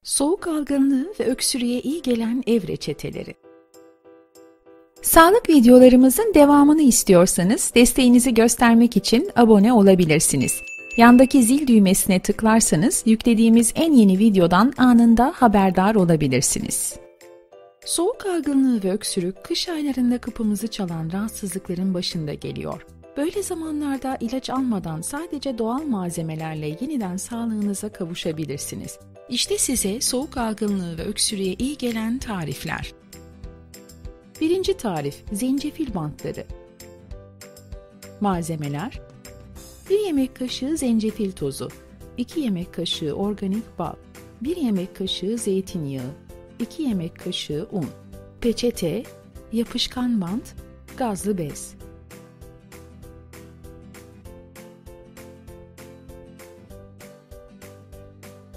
Soğuk algınlığı ve öksürüğe iyi gelen ev reçeteleri. Sağlık videolarımızın devamını istiyorsanız desteğinizi göstermek için abone olabilirsiniz. Yandaki zil düğmesine tıklarsanız yüklediğimiz en yeni videodan anında haberdar olabilirsiniz. Soğuk algınlığı ve öksürük kış aylarında kapımızı çalan rahatsızlıkların başında geliyor. Böyle zamanlarda ilaç almadan sadece doğal malzemelerle yeniden sağlığınıza kavuşabilirsiniz. İşte size soğuk algınlığı ve öksürüğe iyi gelen tarifler. Birinci tarif: zencefil bantları. Malzemeler: 1 yemek kaşığı zencefil tozu, 2 yemek kaşığı organik bal, 1 yemek kaşığı zeytinyağı, 2 yemek kaşığı un, peçete, yapışkan bant, gazlı bez.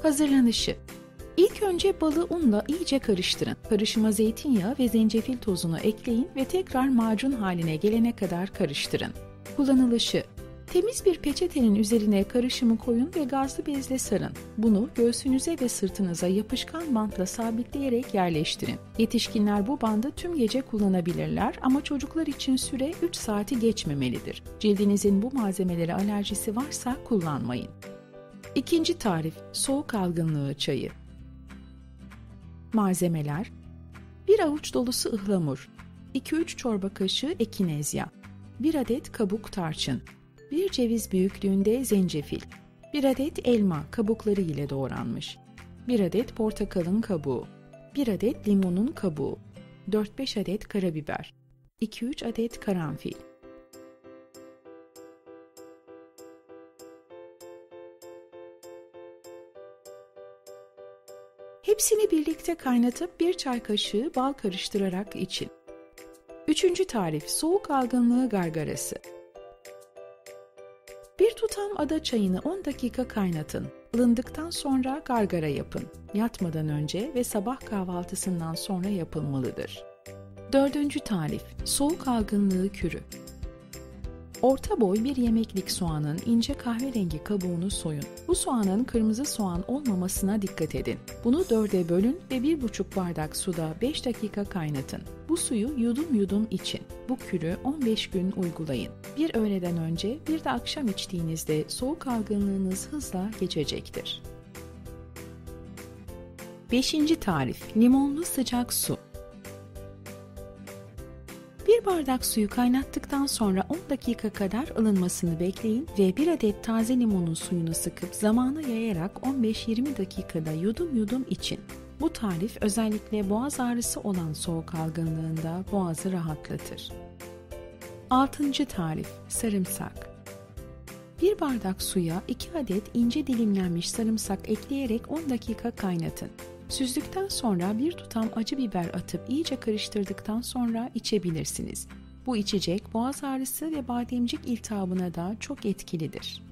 Hazırlanışı: İlk önce balı unla iyice karıştırın. Karışıma zeytinyağı ve zencefil tozunu ekleyin ve tekrar macun haline gelene kadar karıştırın. Kullanılışı: temiz bir peçetenin üzerine karışımı koyun ve gazlı bezle sarın. Bunu göğsünüze ve sırtınıza yapışkan bantla sabitleyerek yerleştirin. Yetişkinler bu bandı tüm gece kullanabilirler ama çocuklar için süre 3 saati geçmemelidir. Cildinizin bu malzemelere alerjisi varsa kullanmayın. İkinci tarif: soğuk algınlığı çayı. Malzemeler: 1 avuç dolusu ıhlamur, 2-3 çorba kaşığı ekinezya, 1 adet kabuk tarçın, 1 ceviz büyüklüğünde zencefil, 1 adet elma kabukları ile doğranmış, 1 adet portakalın kabuğu, 1 adet limonun kabuğu, 4-5 adet karabiber, 2-3 adet karanfil. Hepsini birlikte kaynatıp 1 çay kaşığı bal karıştırarak için. Üçüncü tarif: soğuk algınlığı gargarası. Bir tutam ada çayını 10 dakika kaynatın. Ilındıktan sonra gargara yapın. Yatmadan önce ve sabah kahvaltısından sonra yapılmalıdır. Dördüncü tarif: soğuk algınlığı kürü. Orta boy 1 yemeklik soğanın ince kahverengi kabuğunu soyun. Bu soğanın kırmızı soğan olmamasına dikkat edin. Bunu 4'e bölün ve 1,5 bardak suda 5 dakika kaynatın. Bu suyu yudum yudum için. Bu kürü 15 gün uygulayın. Bir öğleden önce bir de akşam içtiğinizde soğuk algınlığınız hızla geçecektir. 5. tarif: limonlu sıcak su. 1 bardak suyu kaynattıktan sonra 10 dakika kadar ılınmasını bekleyin ve 1 adet taze limonun suyunu sıkıp zamana yayarak 15-20 dakikada yudum yudum için. Bu tarif özellikle boğaz ağrısı olan soğuk algınlığında boğazı rahatlatır. 6. tarif: sarımsak. 1 bardak suya 2 adet ince dilimlenmiş sarımsak ekleyerek 10 dakika kaynatın. Süzdükten sonra bir tutam acı biber atıp iyice karıştırdıktan sonra içebilirsiniz. Bu içecek boğaz ağrısı ve bademcik iltihabına da çok etkilidir.